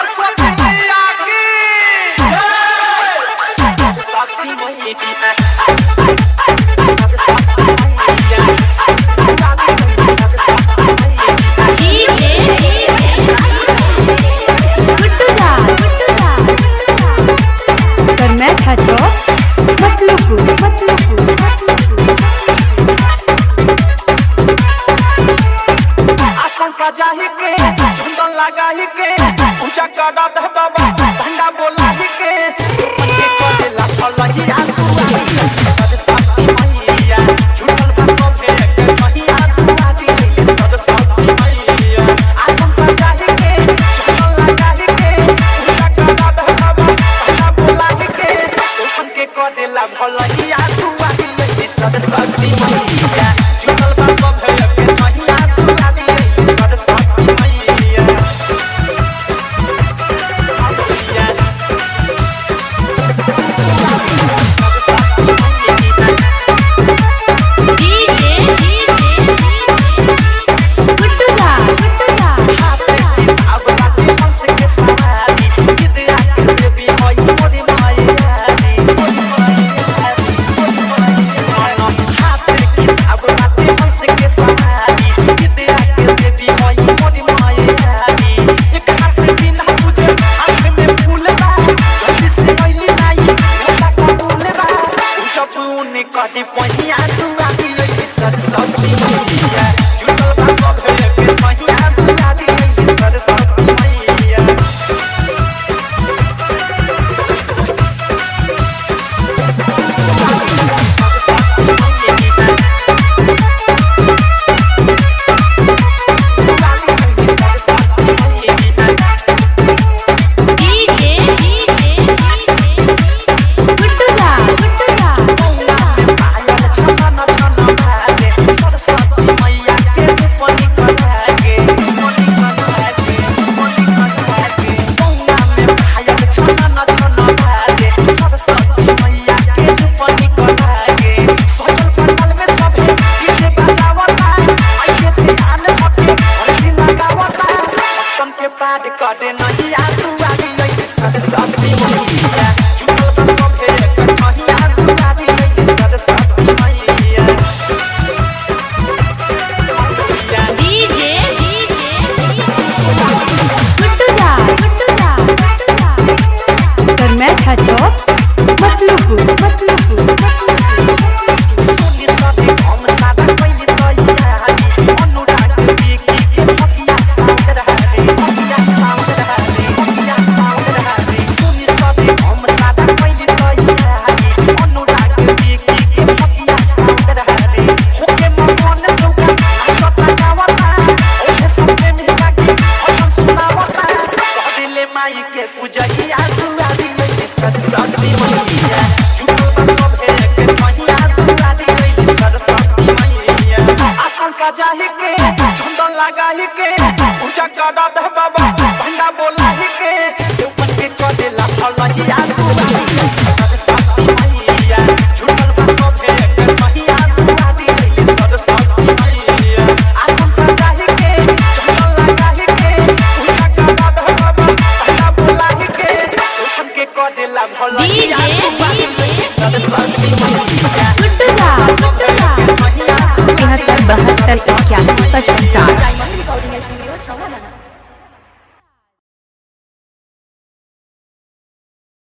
सरस्वती मैया की सरस्वती मैया सजाही के चंदन लगाही के पूजा करा दे बाबा भंडा बोलाही के के करेला फलहिया सरस्वती मैया झूठल भाषो पे के मैया दुआरी सरस्वती मैया आसन सजाही के चंदन लगाही के पूजा करा दे बाबा भंडा बोलाही के के करेला फलहिया दुआरी सरस्वती मैया झूठल भाषो पे के मैया कटी पहिया दुआरी लई सरस्वती मैया झूठल भाषो पे के मैया दुआरी लई सरस्वती मैया करे नहीं दुआरी लई सरस्वती मैया झूठल भाषो पे के मैया दुआरी लई सरस्वती मैया डीजे गुड्डूदा करमै खाचो मतलुपु के पूजहिया दुआरी लई सरस्वती मैया झूठल भाषो पे के मैया दुआरी लई सरस्वती मैया आसन सजाही के चंदन लगाही के पूजा करा दे बाबा भंडा बोलाही के सेवन के करेला फलहिया दुआरी सरस्वती मैया झूठल भाषो पे के मैया दुआरी लई सरस्वती मैया आसन सजाही के चंदन लगाही के पूजा करा दे बाबा भंडा बोलाही के करेला भलहिया